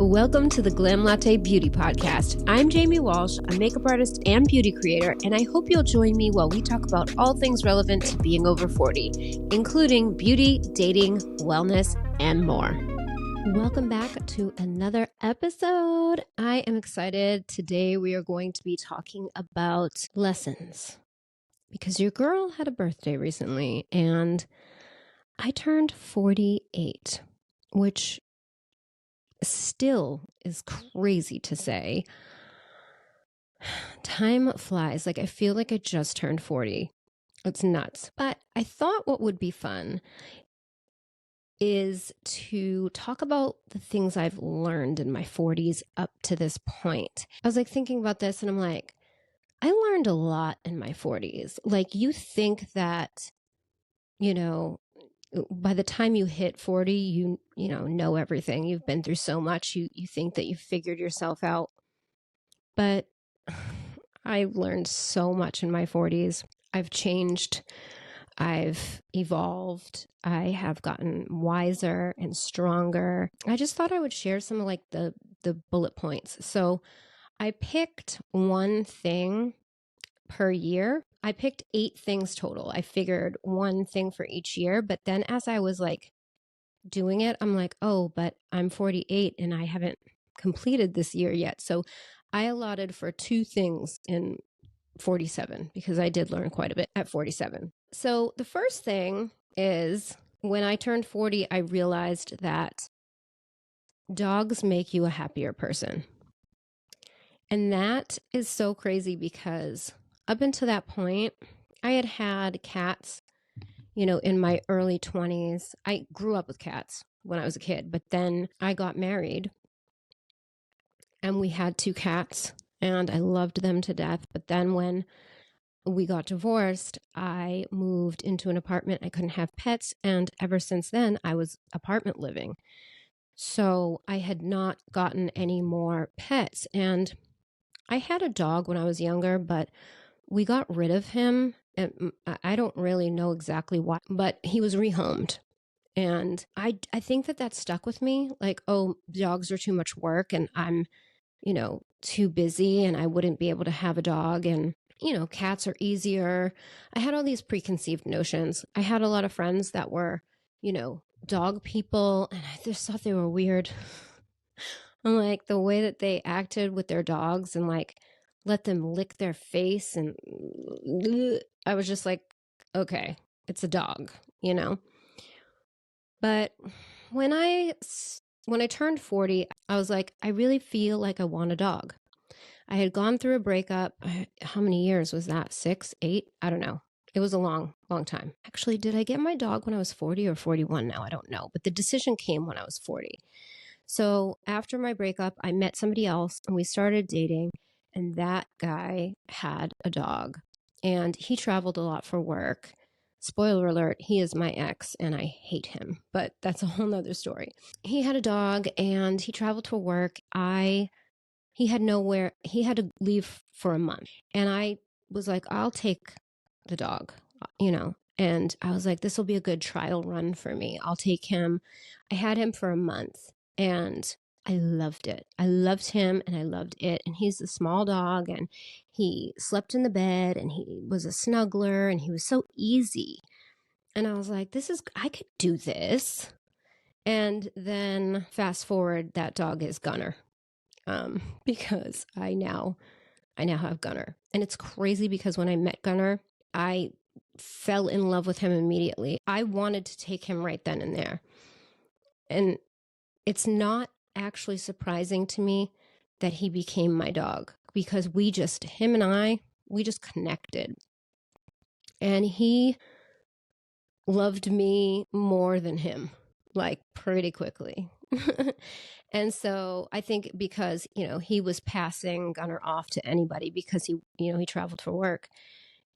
Welcome to the GLAM LATTE Beauty Podcast. I'm Jamie Walsh, a makeup artist and beauty creator, and I hope you'll join me while we talk about all things relevant to being over 40, including beauty, dating, wellness, and more. Welcome back to another episode. I am excited. Today we are going to be talking about lessons because your girl had a birthday recently and I turned 48, which still is crazy to say. Time flies. I feel like I just turned 40. It's nuts. But I thought what would be fun is to talk about the things I've learned in my 40s up to this point. I was thinking about this and I'm like, I learned a lot in my 40s. You think that, by the time you hit 40, you know everything. You've been through so much. You think that you've figured yourself out. But I've learned so much in my 40s. I've changed. I've evolved. I have gotten wiser and stronger. I just thought I would share some of the bullet points. So I picked one thing per year. I picked 8 things total. I figured one thing for each year, but then as I was doing it, I'm like, oh, but I'm 48 and I haven't completed this year yet. So I allotted for 2 things in 47 because I did learn quite a bit at 47. So the first thing is when I turned 40, I realized that dogs make you a happier person. And that is so crazy because up until that point, I had cats, in my early 20s. I grew up with cats when I was a kid, but then I got married and we had 2 cats and I loved them to death. But then when we got divorced, I moved into an apartment. I couldn't have pets. And ever since then, I was apartment living. So I had not gotten any more pets. And I had a dog when I was younger, but we got rid of him. And I don't really know exactly why, but he was rehomed. And I think that stuck with me. Oh, dogs are too much work and I'm, too busy and I wouldn't be able to have a dog. And, cats are easier. I had all these preconceived notions. I had a lot of friends that were, dog people, and I just thought they were weird. I'm the way that they acted with their dogs and let them lick their face. And I was just okay, it's a dog, But when I turned 40, I was I really feel like I want a dog. I had gone through a breakup. How many years was that? 6, 8? I don't know. It was a long, long time. Actually, did I get my dog when I was 40 or 41 now? I don't know. But the decision came when I was 40. So after my breakup, I met somebody else and we started dating. And that guy had a dog. And he traveled a lot for work. Spoiler alert, he is my ex and I hate him. But that's a whole nother story. He had a dog and he traveled for work. He had to leave for a month. And I was I'll take the dog, and I was this will be a good trial run for me. I'll take him. I had him for a month and I loved it. I loved him and I loved it. And he's a small dog and he slept in the bed and he was a snuggler and he was so easy. And I was I could do this. And then fast forward, that dog is Gunner. Because I now have Gunner. And it's crazy because when I met Gunner, I fell in love with him immediately. I wanted to take him right then and there. And it's not actually surprising to me that he became my dog because him and I just connected. And he loved me more than him, pretty quickly. And so I think because, he was passing Gunner off to anybody because he traveled for work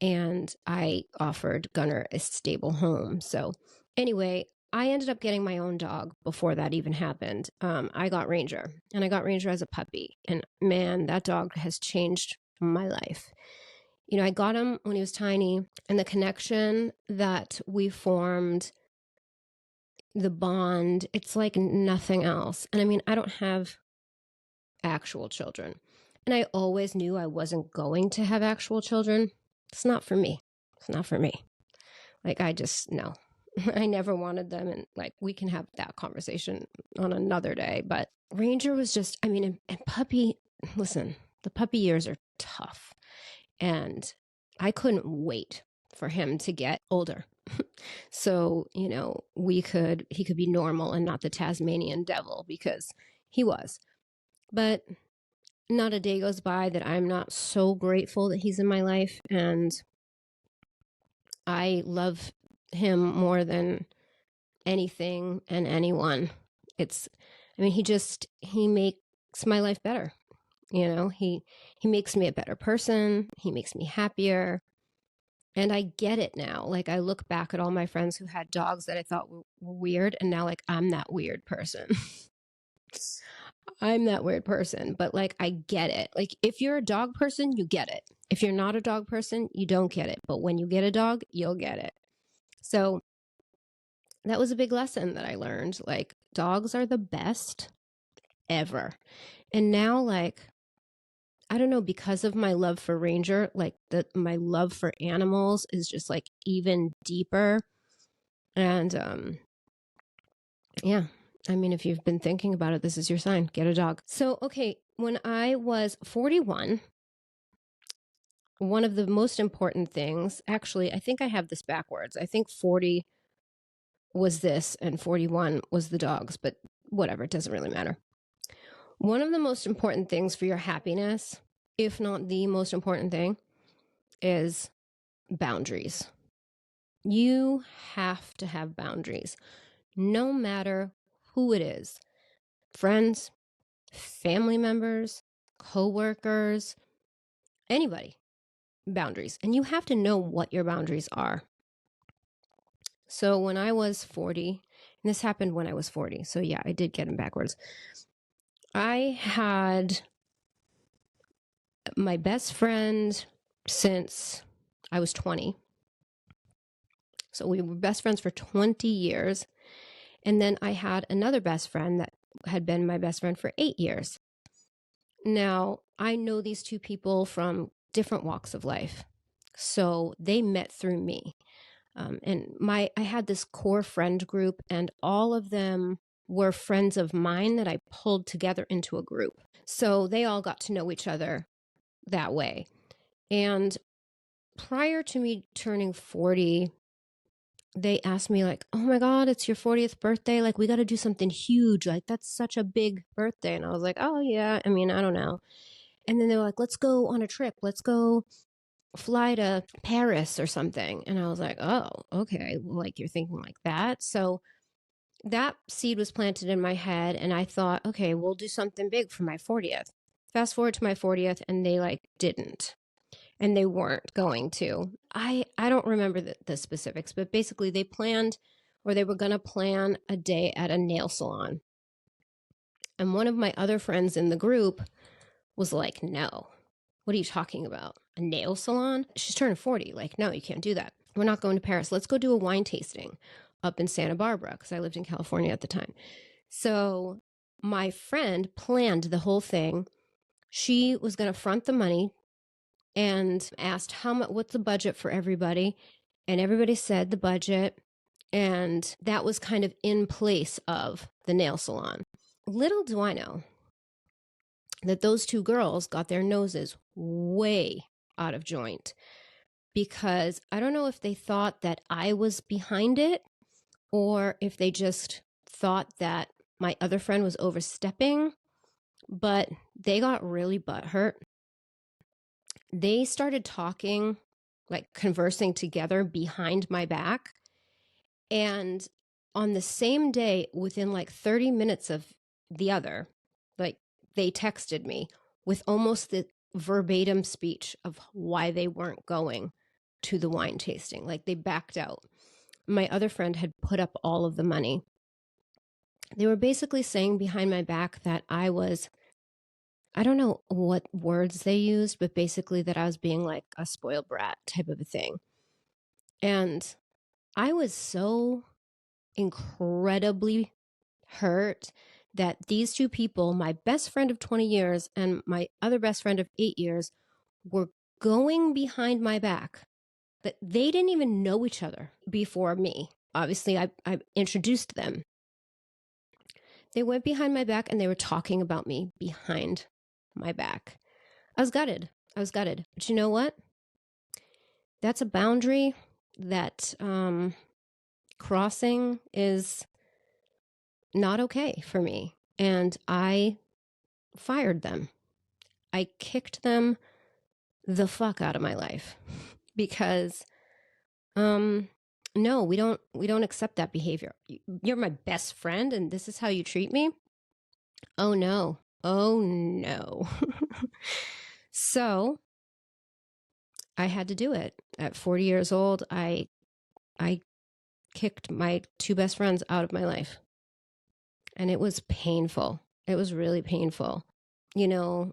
and I offered Gunner a stable home. So anyway, I ended up getting my own dog before that even happened. I got Ranger and I got Ranger as a puppy and man, that dog has changed my life. I got him when he was tiny and the connection that we formed, the bond, it's like nothing else. And I mean, I don't have actual children. And I always knew I wasn't going to have actual children. It's not for me. It's not for me. Like, I just, no. I never wanted them. And like, we can have that conversation on another day. But Ranger was just, I mean, and puppy, listen, the puppy years are tough. And I couldn't wait for him to get older. So, you know, he could be normal and not the Tasmanian devil, because he was. But not a day goes by that I'm not so grateful that he's in my life. And I love him more than anything and anyone. I mean, he makes my life better. You know, he makes me a better person. He makes me happier. And I get it now. Like, I look back at all my friends who had dogs that I thought were weird, and now, like, I'm that weird person. I'm that weird person, but like, I get it. Like, if you're a dog person, you get it. If you're not a dog person, you don't get it. But when you get a dog, you'll get it. So that was a big lesson that I learned. Like, dogs are the best ever. And now, like, I don't know, because of my love for Ranger, like my love for animals is just like even deeper. And yeah, I mean, if you've been thinking about it, this is your sign. Get a dog. So, okay, when I was 41, one of the most important things, actually, I think I have this backwards. I think 40 was this and 41 was the dogs, but whatever, it doesn't really matter. One of the most important things for your happiness, if not the most important thing, is boundaries. You have to have boundaries, no matter who it is. Friends, family members, coworkers, anybody. Boundaries. And you have to know what your boundaries are. So when I was 40, and this happened when I was 40, so yeah, I did get them backwards. I had my best friend since I was 20. So we were best friends for 20 years. And then I had another best friend that had been my best friend for 8 years. Now, I know these two people from different walks of life. So they met through me. And I had this core friend group, and all of them were friends of mine that I pulled together into a group. So they all got to know each other that way. And prior to me turning 40, they asked me like, "Oh my God, it's your 40th birthday. Like, we got to do something huge. Like, that's such a big birthday." And I was like, "Oh yeah, I mean, I don't know." And then they were like, "Let's go on a trip. Let's go fly to Paris or something." And I was like, "Oh, okay." Like, you're thinking like that. So that seed was planted in my head, and I thought, okay, we'll do something big for my 40th. Fast forward to my 40th, and they like didn't. And they weren't going to. I don't remember the specifics, but basically they planned, or they were going to plan a day at a nail salon. And one of my other friends in the group was like, "No, what are you talking about? A nail salon? She's turning 40. Like, no, you can't do that. We're not going to Paris. Let's go do a wine tasting up in Santa Barbara," because I lived in California at the time. So my friend planned the whole thing. She was going to front the money and asked what's the budget for everybody. And everybody said the budget. And that was kind of in place of the nail salon. Little do I know that those two girls got their noses way out of joint, because I don't know if they thought that I was behind it, or if they just thought that my other friend was overstepping, but they got really butthurt. They started talking, like conversing together behind my back. And on the same day, within like 30 minutes of the other, like, they texted me with almost the verbatim speech of why they weren't going to the wine tasting. Like, they backed out. My other friend had put up all of the money. They were basically saying behind my back that I don't know what words they used, but basically that I was being like a spoiled brat type of a thing. And I was so incredibly hurt that these two people, my best friend of 20 years and my other best friend of 8 years, were going behind my back, that they didn't even know each other before me. Obviously, I introduced them. They went behind my back and they were talking about me behind my back. I was gutted. But you know what? That's a boundary that crossing is not okay for me. And I fired them. I kicked them the fuck out of my life because no, we don't accept that behavior. You're my best friend and this is how you treat me? Oh no. So I had to do it. At 40 years old, I kicked my two best friends out of my life. And it was painful. It was really painful. You know,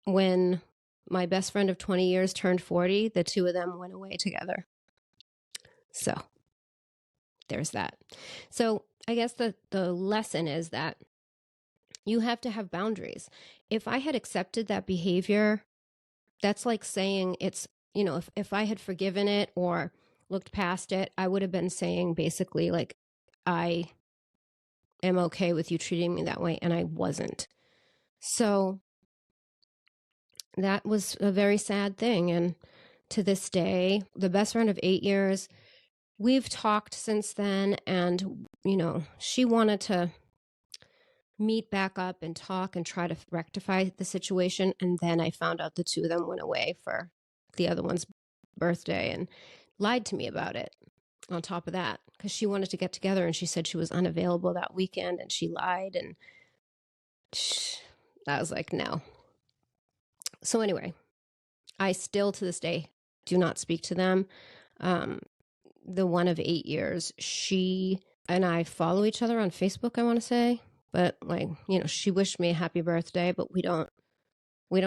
when my best friend of 20 years turned 40, the two of them went away together. So there's that. So I guess the lesson is that you have to have boundaries. If I had accepted that behavior, that's like saying it's, you know, if I had forgiven it or looked past it, I would have been saying basically like, I am okay with you treating me that way, and I wasn't. So that was a very sad thing. And to this day, the best friend of 8 years, we've talked since then, and, you know, she wanted to meet back up and talk and try to rectify the situation. And then I found out the two of them went away for the other one's birthday and lied to me about it on top of that, because she wanted to get together and she said she was unavailable that weekend and she lied. And I was like, no. So anyway, I still to this day do not speak to them. The one of 8 years, she and I follow each other on Facebook, I want to say. But like, you know, she wished me a happy birthday, but we don't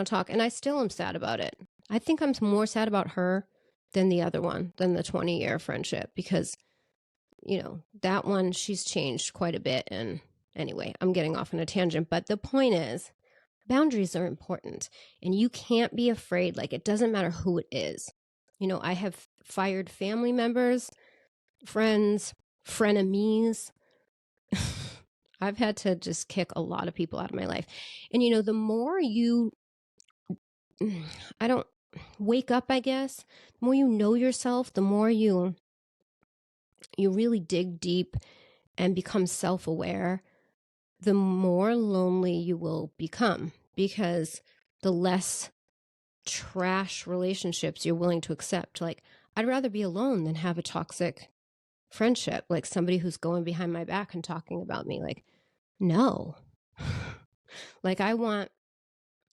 talk. And I still am sad about it. I think I'm more sad about her than the other one, than the 20-year friendship, because, you know, that one, she's changed quite a bit. And anyway, I'm getting off on a tangent, but the point is, boundaries are important and you can't be afraid. Like, it doesn't matter who it is. You know, I have fired family members, friends, frenemies. I've had to just kick a lot of people out of my life. And, you know, the more you, I don't wake up, I guess, the more you know yourself, the more you really dig deep and become self-aware, the more lonely you will become, because the less trash relationships you're willing to accept. Like, I'd rather be alone than have a toxic friendship, like somebody who's going behind my back and talking about me. Like, no. Like, I want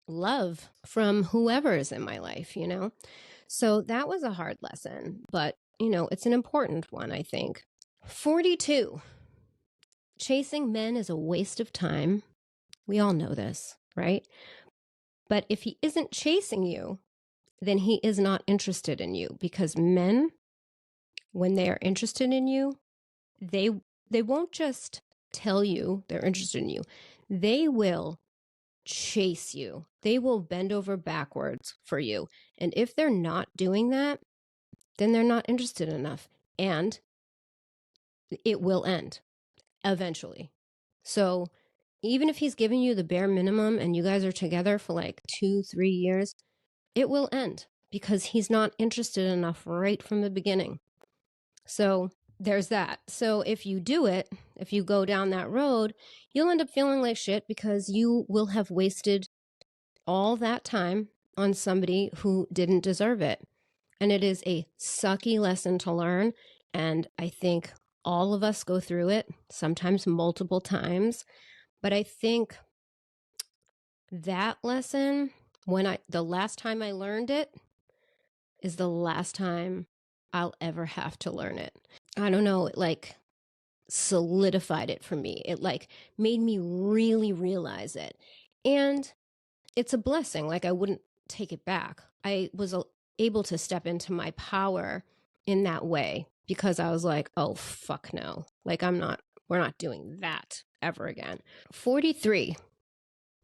love from whoever is in my life, you know? So that was a hard lesson, but, you know, it's an important one, I think. 42. Chasing men is a waste of time. We all know this, right? But if he isn't chasing you, then he is not interested in you, because men, when they are interested in you, they won't just tell you they're interested in you. They will chase you. They will bend over backwards for you. And if they're not doing that, then they're not interested enough. And it will end eventually. So even if he's giving you the bare minimum and you guys are together for like 2-3 years, it will end because he's not interested enough right from the beginning. So there's that. So if you do it, if you go down that road, you'll end up feeling like shit because you will have wasted all that time on somebody who didn't deserve it. And it is a sucky lesson to learn. And I think all of us go through it, sometimes multiple times. But I think that lesson, the last time I learned it, is the last time I'll ever have to learn it. I don't know, it like solidified it for me. It like made me really realize it. And it's a blessing. Like, I wouldn't take it back. I was able to step into my power in that way because I was like, oh, fuck no. Like, we're not doing that ever again. 43.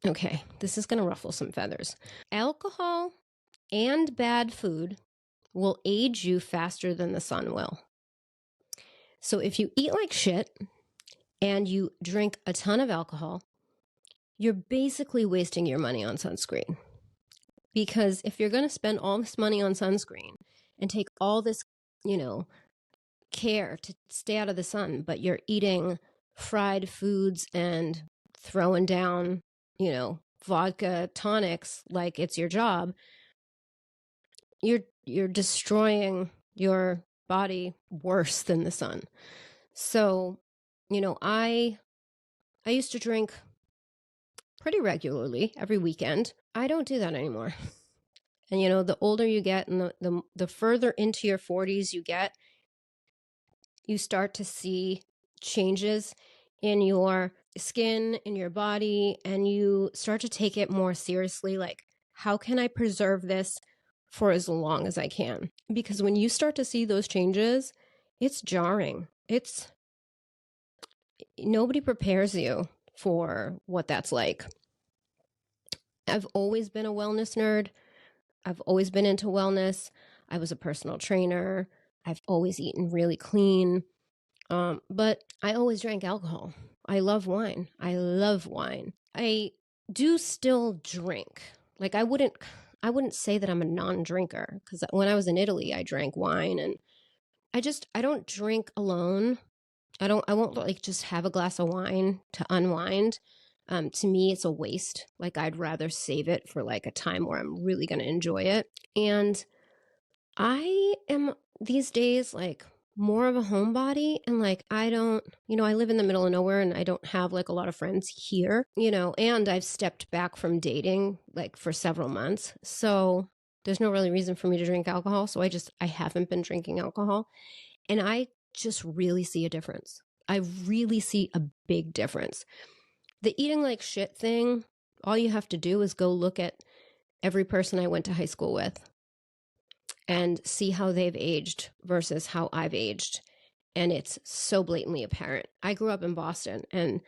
Okay, this is going to ruffle some feathers. Alcohol and bad food will age you faster than the sun will. So if you eat like shit and you drink a ton of alcohol, you're basically wasting your money on sunscreen. Because if you're going to spend all this money on sunscreen and take all this, care to stay out of the sun, but you're eating fried foods and throwing down, vodka tonics like it's your job, you're destroying your body worse than the sun. So, I used to drink pretty regularly every weekend. I don't do that anymore. And the older you get and the further into your 40s you get, you start to see changes in your skin, in your body, and you start to take it more seriously. Like, how can I preserve this for as long as I can? Because when you start to see those changes, it's jarring. Nobody prepares you for what that's like. I've always been a wellness nerd. I've always been into wellness. I was a personal trainer. I've always eaten really clean. But I always drank alcohol. I love wine. I do still drink. Like I wouldn't say that I'm a non-drinker, because when I was in Italy, I drank wine, and I don't drink alone. I won't like just have a glass of wine to unwind. To me, it's a waste. Like I'd rather save it for like a time where I'm really going to enjoy it. And I am these days like more of a homebody, and like I don't, I live in the middle of nowhere and I don't have like a lot of friends here, and I've stepped back from dating like for several months. So there's no really reason for me to drink alcohol. So I haven't been drinking alcohol, and I just really see a difference. I really see a big difference. The eating like shit thing, all you have to do is go look at every person I went to high school with and see how they've aged versus how I've aged. And it's so blatantly apparent. I grew up in Boston, and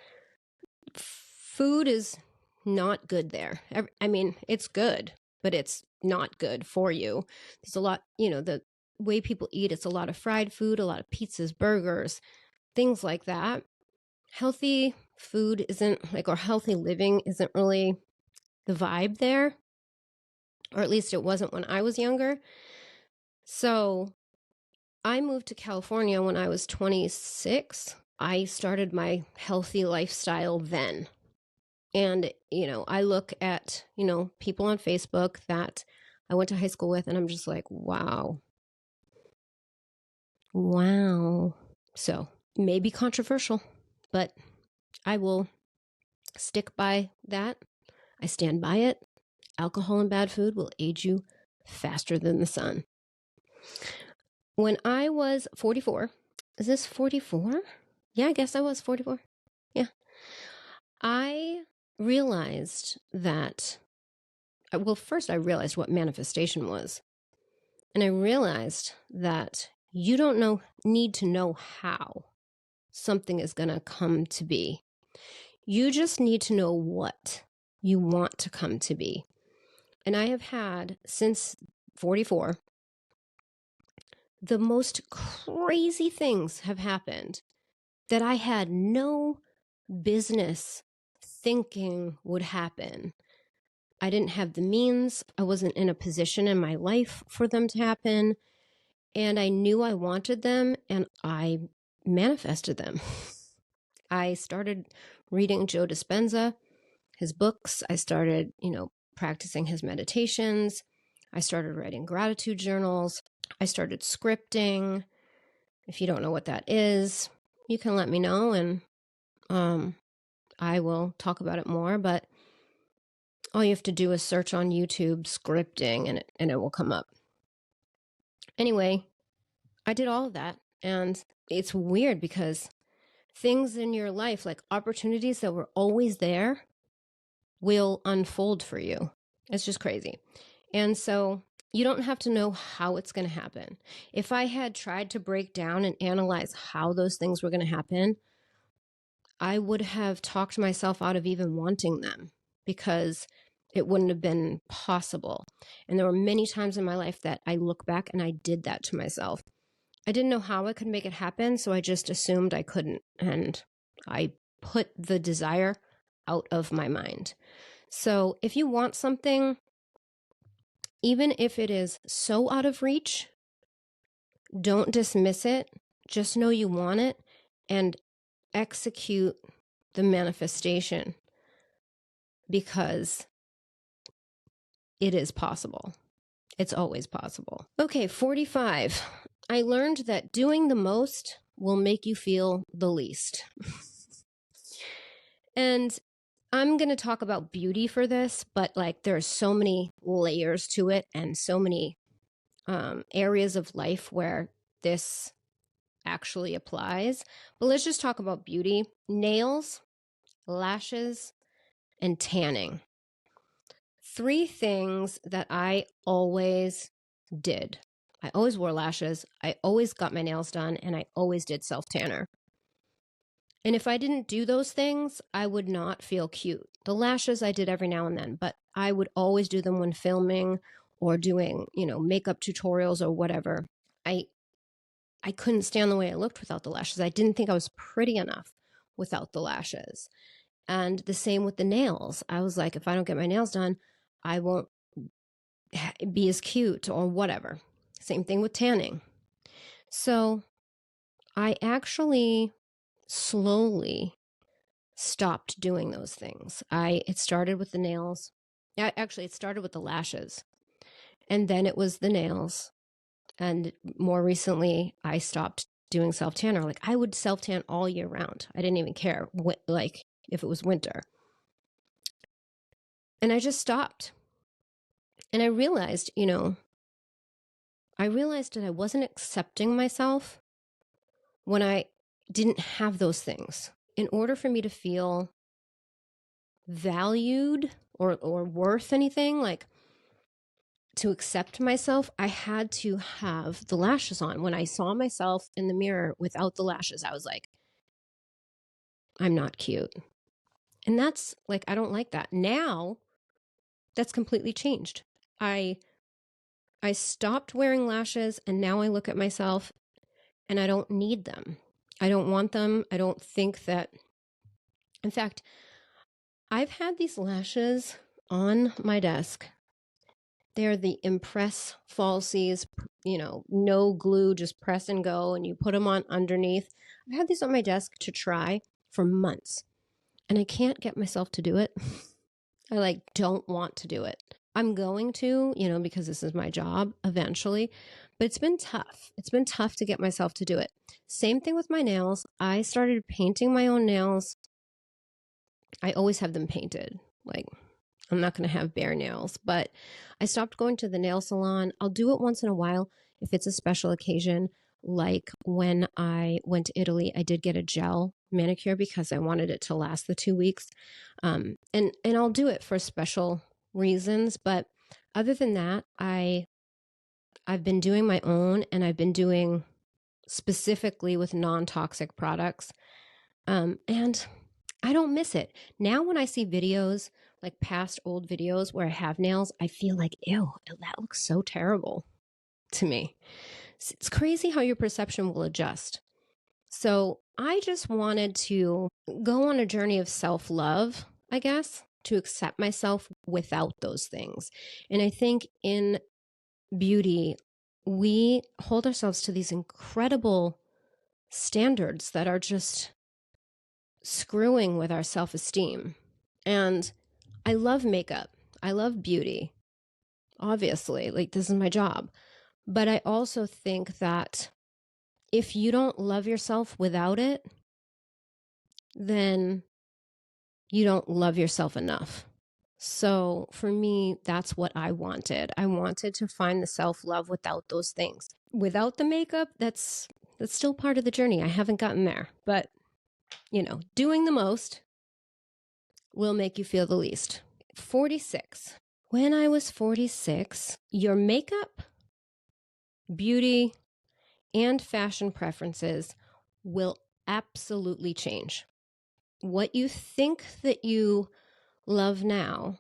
food is not good there. I mean, it's good, but it's not good for you. There's a lot, the way people eat, it's a lot of fried food, a lot of pizzas, burgers, things like that. Healthy food isn't like, or healthy living isn't really the vibe there, or at least it wasn't when I was younger. So I moved to California when I was 26. I started my healthy lifestyle then. And, I look at, people on Facebook that I went to high school with, and I'm just like, wow. So maybe controversial, but I will stick by that. I stand by it. Alcohol and bad food will age you faster than the sun. When I was 44, is this 44? Yeah, I guess I was 44. Yeah. I realized that, first I realized what manifestation was. And I realized that you don't need to know how something is going to come to be. You just need to know what you want to come to be. And I have had, since 44, the most crazy things have happened that I had no business thinking would happen. I didn't have the means. I wasn't in a position in my life for them to happen. And I knew I wanted them, and I manifested them. I started reading Joe Dispenza, his books. I started, practicing his meditations. I started writing gratitude journals. I started scripting. If you don't know what that is, you can let me know, and I will talk about it more. But all you have to do is search on YouTube scripting, and it will come up. Anyway, I did all of that, and it's weird because things in your life, like opportunities that were always there, will unfold for you. It's just crazy. And so you don't have to know how it's going to happen. If I had tried to break down and analyze how those things were going to happen, I would have talked myself out of even wanting them because it wouldn't have been possible. And there were many times in my life that I look back and I did that to myself. I didn't know how I could make it happen, so I just assumed I couldn't. And I put the desire out of my mind. So if you want something, even if it is so out of reach, don't dismiss it. Just know you want it and execute the manifestation because it is possible. It's always possible. Okay, 45. I learned that doing the most will make you feel the least. And I'm going to talk about beauty for this, but like there's so many layers to it and so many areas of life where this actually applies. But let's just talk about beauty. Nails, lashes, and tanning. 3 things that I always did. I always wore lashes, I always got my nails done, and I always did self-tanner. And if I didn't do those things, I would not feel cute. The lashes I did every now and then, but I would always do them when filming or doing, makeup tutorials or whatever. I couldn't stand the way I looked without the lashes. I didn't think I was pretty enough without the lashes. And the same with the nails. I was like, if I don't get my nails done, I won't be as cute or whatever. Same thing with tanning. So I actually slowly stopped doing those things. It started with the nails. Actually, it started with the lashes. And then it was the nails. And more recently, I stopped doing self-tanner. Like I would self-tan all year round. I didn't even care like if it was winter. And I just stopped. And I realized, that I wasn't accepting myself when I didn't have those things. In order for me to feel valued or worth anything, like to accept myself, I had to have the lashes on. When I saw myself in the mirror without the lashes, I was like, I'm not cute. And that's like, I don't like that. Now, that's completely changed. I stopped wearing lashes and now I look at myself and I don't need them. I don't want them. I don't think that, in fact, I've had these lashes on my desk. They're the Impress falsies, no glue, just press and go, and you put them on underneath. I've had these on my desk to try for months, and I can't get myself to do it. I don't want to do it. I'm going to, because this is my job eventually, but it's been tough. It's been tough to get myself to do it. Same thing with my nails. I started painting my own nails. I always have them painted. Like, I'm not going to have bare nails, but I stopped going to the nail salon. I'll do it once in a while if it's a special occasion. Like when I went to Italy, I did get a gel manicure because I wanted it to last the 2 weeks. And I'll do it for special reasons. But other than that, I've been doing my own, and I've been doing specifically with non-toxic products. And I don't miss it. Now when I see videos, like past old videos where I have nails, I feel like, ew, that looks so terrible to me. It's crazy how your perception will adjust. So I just wanted to go on a journey of self-love, I guess, to accept myself without those things. And I think in beauty, we hold ourselves to these incredible standards that are just screwing with our self-esteem. And I love makeup. I love beauty. Obviously, like this is my job. But I also think that if you don't love yourself without it, then you don't love yourself enough. So for me, that's what I wanted. I wanted to find the self-love without those things. Without the makeup, that's still part of the journey. I haven't gotten there, but doing the most will make you feel the least. 46. When I was 46, your makeup, beauty, and fashion preferences will absolutely change. what you think that you love now.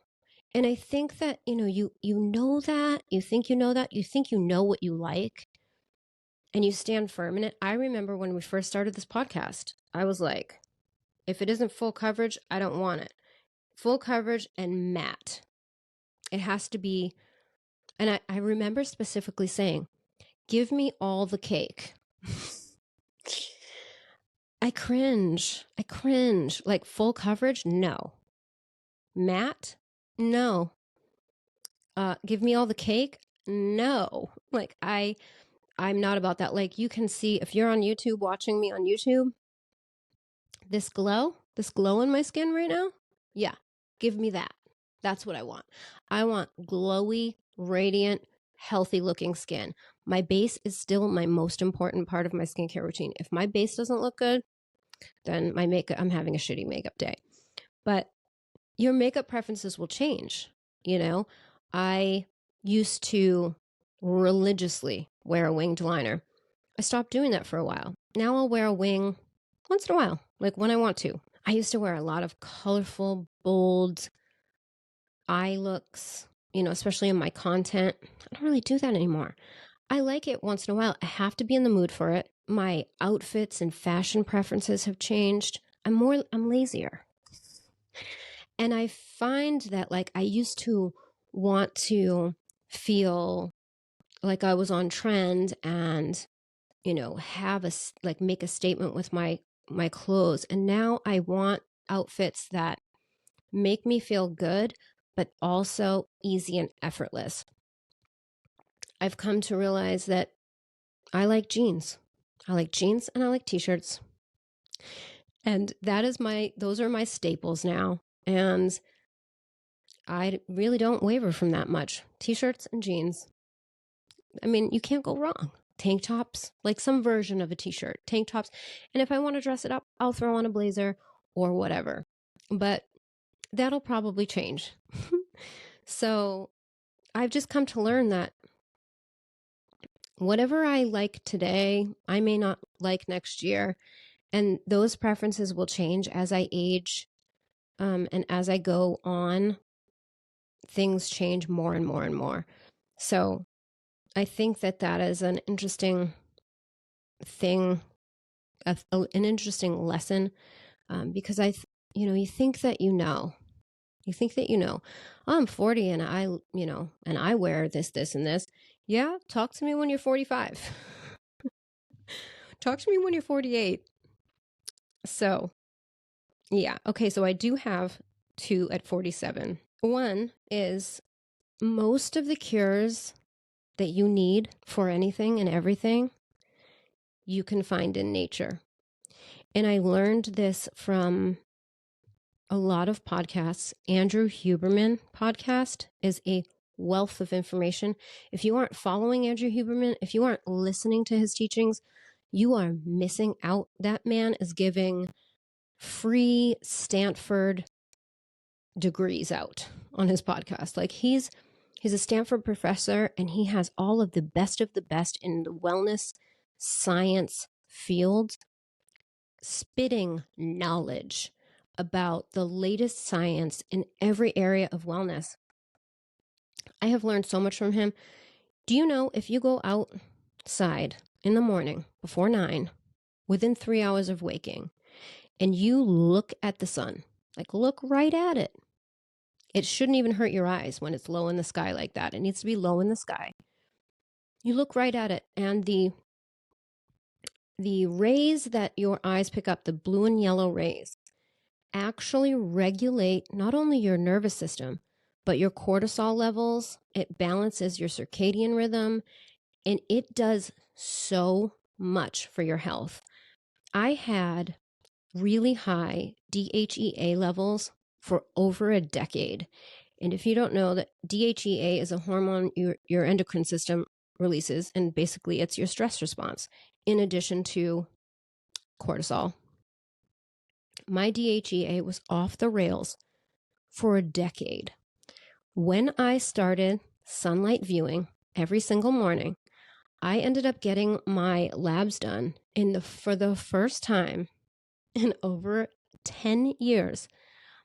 And I think that, you know that, you think you know that, you think you know what you like, and you stand firm in it. I remember when we first started this podcast, I was like, if it isn't full coverage, I don't want it. Full coverage and matte. It has to be. And I remember specifically saying, give me all the cake. I cringe. Like full coverage? No. Matte? No. Give me all the cake? No. Like I'm not about that. Like you can see if you're on YouTube watching me on YouTube, this glow in my skin right now. Yeah. Give me that. That's what I want. I want glowy, radiant, healthy looking skin. My base is still my most important part of my skincare routine. If my base doesn't look good, then my makeup, I'm having a shitty makeup day. But your makeup preferences will change. I used to religiously wear a winged liner. I stopped doing that for a while. Now I'll wear a wing once in a while, like when I want to. I used to wear a lot of colorful, bold eye looks, especially in my content. I don't really do that anymore. I like it once in a while. I have to be in the mood for it. My outfits and fashion preferences have changed. I'm lazier. And I find that like I used to want to feel like I was on trend and, have make a statement with my clothes. And now I want outfits that make me feel good, but also easy and effortless. I've come to realize that I like jeans. I like jeans and I like t-shirts. And those are my staples now. And I really don't waver from that much. T-shirts and jeans. I mean, you can't go wrong. Tank tops, like some version of a t-shirt, tank tops. And if I want to dress it up, I'll throw on a blazer or whatever. But that'll probably change. So I've just come to learn that whatever I like today, I may not like next year. And those preferences will change as I age. And as I go on, things change more and more and more. So I think that is an interesting thing, an interesting lesson, because you think that oh, I'm 40 and I wear this and this. Yeah, talk to me when you're 45. Talk to me when you're 48. So, yeah. Okay, so I do have two at 47. One is most of the cures that you need for anything and everything, you can find in nature. And I learned this from a lot of podcasts. Andrew Huberman podcast is a wealth of information. If you aren't following Andrew Huberman, if you aren't listening to his teachings, you are missing out. That man is giving free Stanford degrees out on his podcast. Like he's a Stanford professor and he has all of the best in the wellness science field, spitting knowledge about the latest science in every area of wellness. I have learned so much from him. Do you know if you go outside in the morning before 9, within 3 hours of waking, and you look at the sun, like look right at it, it shouldn't even hurt your eyes when it's low in the sky like that. It needs to be low in the sky. You look right at it, and the rays that your eyes pick up, the blue and yellow rays, actually regulate not only your nervous system, but your cortisol levels. It balances your circadian rhythm, and it does so much for your health. I had really high DHEA levels for over a decade. And if you don't know, that DHEA is a hormone your endocrine system releases, and basically it's your stress response in addition to cortisol. My DHEA was off the rails for a decade. When I started sunlight viewing every single morning, I ended up getting my labs done for the first time in over 10 years,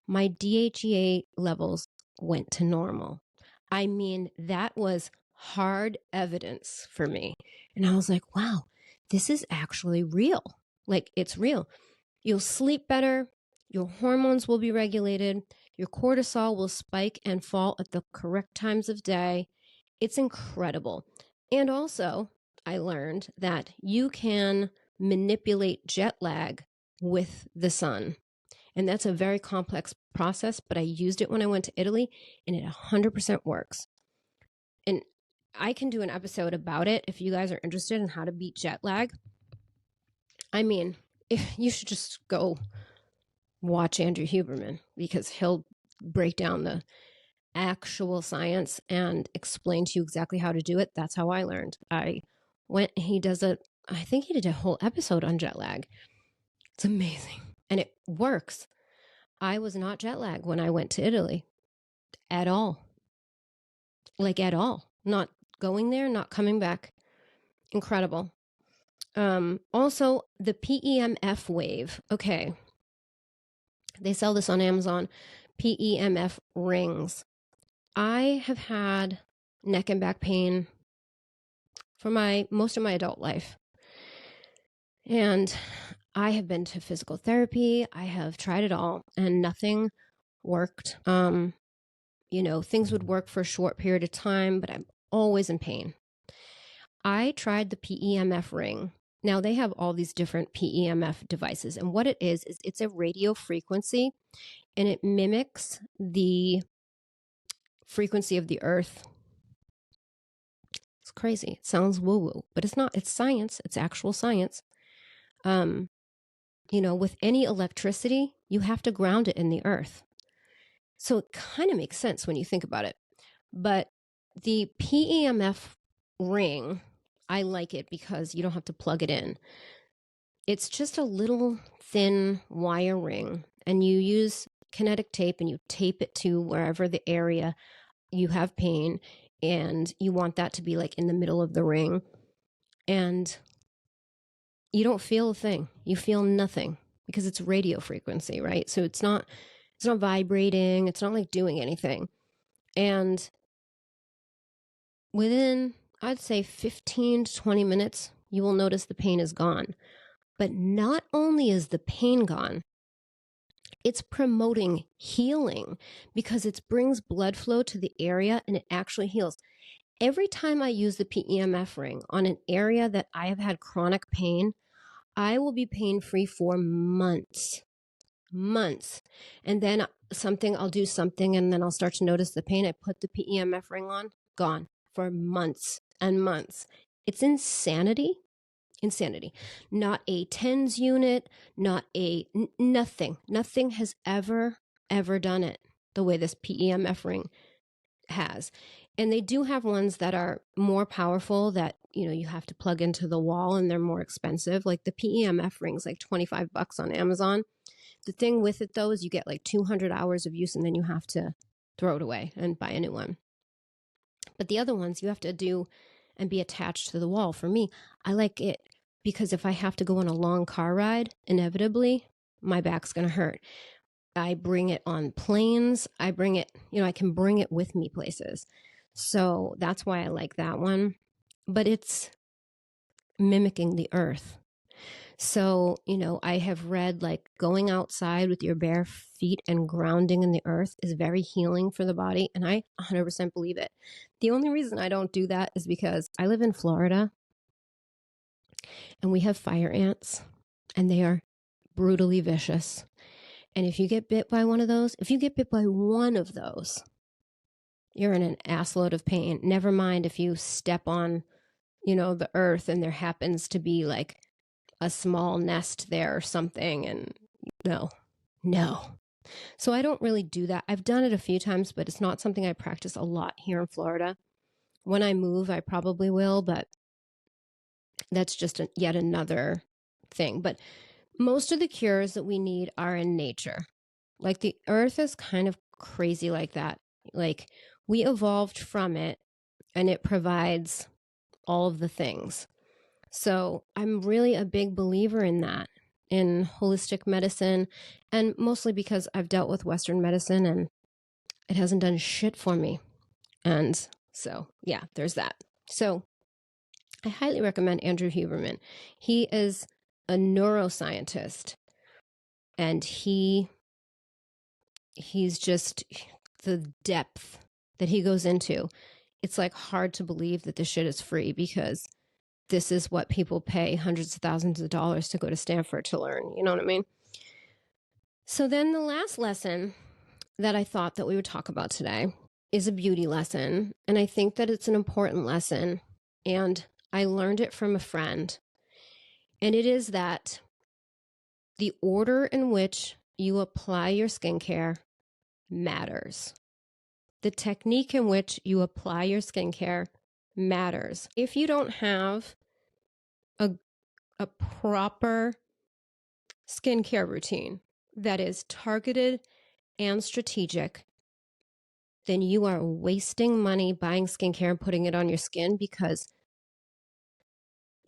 my DHEA levels went to normal. I mean, that was hard evidence for me. And I was like, wow, this is actually real. Like, it's real. You'll sleep better. Your hormones will be regulated. Your cortisol will spike and fall at the correct times of day. It's incredible. And also, I learned that you can manipulate jet lag with the sun. And that's a very complex process, but I used it when I went to Italy and it 100% works. And I can do an episode about it if you guys are interested in how to beat jet lag. I mean, if you should just go watch Andrew Huberman because he'll break down the actual science and explain to you exactly how to do it. That's how I learned. I think he did a whole episode on jet lag. It's amazing. And it works. I was not jet lagged when I went to Italy at all. Like at all. Not going there, not coming back. Incredible. Also, the PEMF wave. Okay. They sell this on Amazon. PEMF rings. I have had neck and back pain for most of my adult life. And I have been to physical therapy. I have tried it all and nothing worked. Things would work for a short period of time, but I'm always in pain. I tried the PEMF ring. Now they have all these different PEMF devices. And what it is it's a radio frequency and it mimics the frequency of the earth. It's crazy. It sounds woo-woo, but it's not. It's science. It's actual science. With any electricity, you have to ground it in the earth. So it kind of makes sense when you think about it. But the PEMF ring, I like it because you don't have to plug it in. It's just a little thin wire ring, and you use kinetic tape and you tape it to wherever the area you have pain, and you want that to be like in the middle of the ring. And you don't feel a thing. You feel nothing because it's radio frequency, right? So it's not vibrating. It's not like doing anything. And within, I'd say 15 to 20 minutes, you will notice the pain is gone. But not only is the pain gone, it's promoting healing because it brings blood flow to the area and it actually heals. Every time I use the PEMF ring on an area that I have had chronic pain, I will be pain-free for months. And then I'll do something and then I'll start to notice the pain. I put the PEMF ring on, gone for months and months. It's insanity. Not a TENS unit, not nothing. Nothing has ever done it the way this PEMF ring has. And they do have ones that are more powerful that, you have to plug into the wall and they're more expensive. Like the PEMF rings, like $25 on Amazon. The thing with it though is you get like 200 hours of use and then you have to throw it away and buy a new one. But the other ones you have to do and be attached to the wall. For me, I like it because if I have to go on a long car ride, inevitably my back's going to hurt. I bring it on planes. I can bring it with me places. So that's why I like that one. But it's mimicking the earth. So, I have read like going outside with your bare feet and grounding in the earth is very healing for the body. And I 100% believe it. The only reason I don't do that is because I live in Florida and we have fire ants and they are brutally vicious. And if you get bit by one of those, you're in an assload of pain. Never mind if you step on, the earth and there happens to be like a small nest there or something. And no. So I don't really do that. I've done it a few times, but it's not something I practice a lot here in Florida. When I move, I probably will, but that's just yet another thing. But most of the cures that we need are in nature. Like the earth is kind of crazy like that. Like we evolved from it and it provides all of the things. So I'm really a big believer in that. in holistic medicine, and mostly because I've dealt with Western medicine and it hasn't done shit for me. And so, yeah, there's that. So I highly recommend Andrew Huberman. He is a neuroscientist, and he's just the depth that he goes into. It's like hard to believe that this shit is free, because this is what people pay hundreds of thousands of dollars to go to Stanford to learn. You know what I mean? So then the last lesson that I thought that we would talk about today is a beauty lesson. And I think that it's an important lesson. And I learned it from a friend. And it is that the order in which you apply your skincare matters. The technique in which you apply your skincare matters. If you don't have a proper skincare routine that is targeted and strategic, then you are wasting money buying skincare and putting it on your skin, because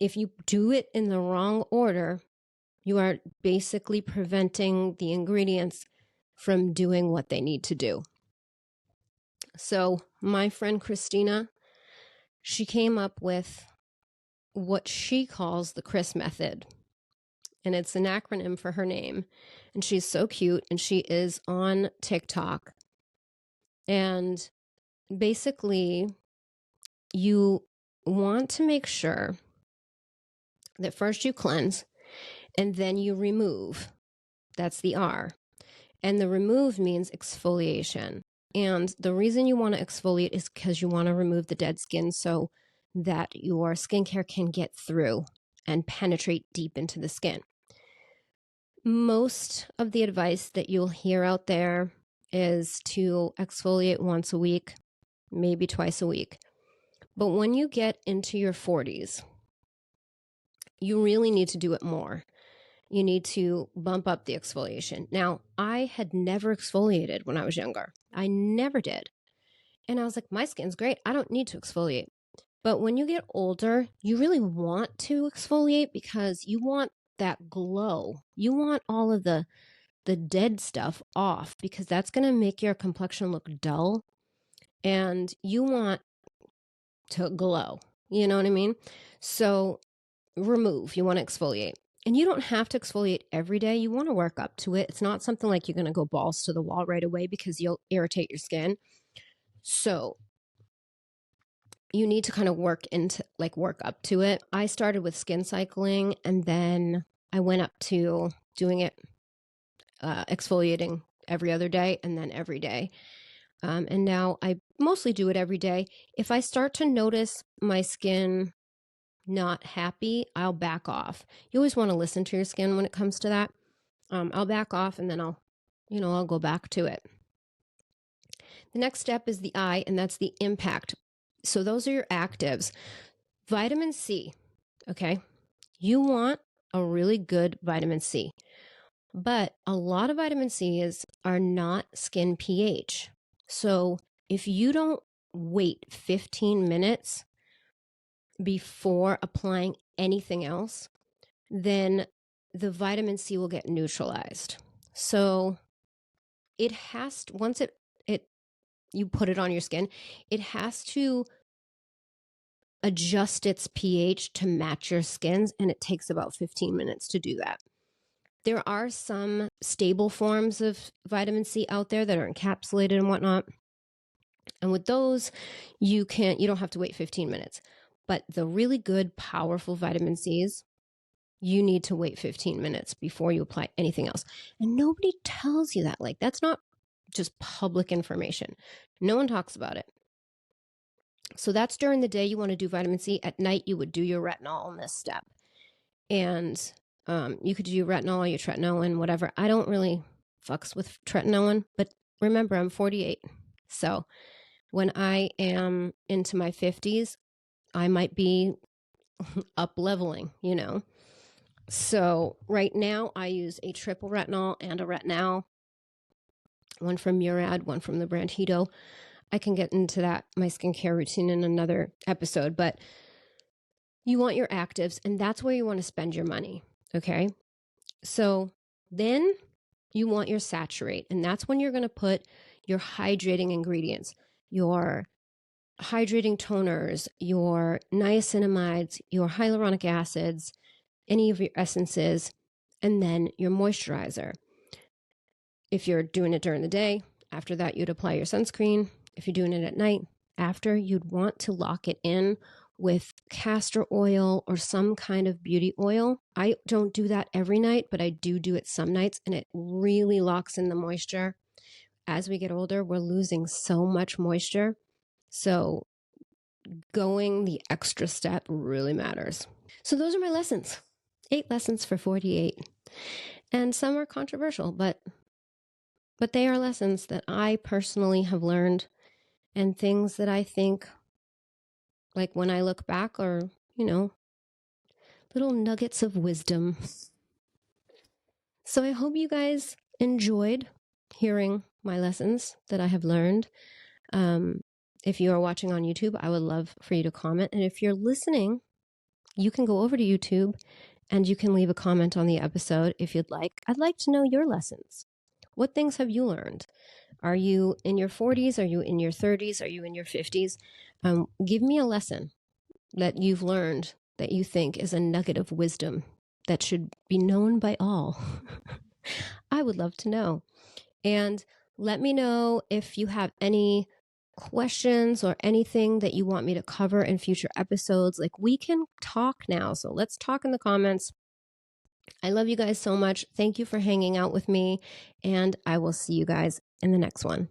if you do it in the wrong order, you are basically preventing the ingredients from doing what they need to do. So my friend Christina, she came up with what she calls the Chris method. And it's an acronym for her name. And she's so cute, and she is on TikTok. And basically, you want to make sure that first you cleanse and then you remove. That's the R. And the remove means exfoliation. And the reason you want to exfoliate is because you want to remove the dead skin so that your skincare can get through and penetrate deep into the skin. Most of the advice that you'll hear out there is to exfoliate once a week, maybe twice a week. But when you get into your 40s, you really need to do it more. You need to bump up the exfoliation. Now, I had never exfoliated when I was younger. I never did. And I was like, my skin's great. I don't need to exfoliate. But when you get older, you really want to exfoliate, because you want that glow. You want all of the dead stuff off, because that's going to make your complexion look dull. And you want to glow. You know what I mean? So remove. You want to exfoliate. And you don't have to exfoliate every day. You want to work up to it. It's not something like you're going to go balls to the wall right away, because you'll irritate your skin. So you need to kind of work up to it. I started with skin cycling, and then I went up to doing it, exfoliating every other day, and then every day. And now I mostly do it every day. If I start to notice my skin not happy, I'll back off. You always want to listen to your skin when it comes to that. I'll back off, and then I'll go back to it. The next step is the I, and that's the impact. So those are your actives. Vitamin C, okay? You want a really good vitamin C. But a lot of vitamin C's are not skin pH. So if you don't wait 15 minutes before applying anything else, then the vitamin C will get neutralized. So it has to, once you put it on your skin, it has to adjust its pH to match your skin's, and it takes about 15 minutes to do that. There are some stable forms of vitamin C out there that are encapsulated and whatnot. And with those, you don't have to wait 15 minutes. But the really good, powerful vitamin C's, you need to wait 15 minutes before you apply anything else. And nobody tells you that. Like, that's not just public information. No one talks about it. So that's during the day you want to do vitamin C. At night, you would do your retinol in this step. And you could do your retinol, your tretinoin, whatever. I don't really fucks with tretinoin, but remember, I'm 48. So when I am into my 50s, I might be up leveling, So right now I use a triple retinol and a retinol, one from Murad, one from the brand Hito. I can get into that, my skincare routine, in another episode, but you want your actives, and that's where you want to spend your money, okay? So then you want your saturate, and that's when you're going to put your hydrating ingredients, your hydrating toners, your niacinamides, your hyaluronic acids, any of your essences, and then your moisturizer. If you're doing it during the day, after that, you'd apply your sunscreen. If you're doing it at night, after, you'd want to lock it in with castor oil or some kind of beauty oil. I don't do that every night, but I do it some nights, and it really locks in the moisture. As we get older, we're losing so much moisture. So going the extra step really matters. So those are my lessons. 8 lessons for 48. And some are controversial, but they are lessons that I personally have learned, and things that I think, like when I look back, are, little nuggets of wisdom. So I hope you guys enjoyed hearing my lessons that I have learned. If you are watching on YouTube, I would love for you to comment. And if you're listening, you can go over to YouTube and you can leave a comment on the episode if you'd like. I'd like to know your lessons. What things have you learned? Are you in your 40s? Are you in your 30s? Are you in your 50s? Give me a lesson that you've learned that you think is a nugget of wisdom that should be known by all. I would love to know. And let me know if you have any questions or anything that you want me to cover in future episodes. Like, we can talk now. So let's talk in the comments. I love you guys so much. Thank you for hanging out with me, and I will see you guys in the next one.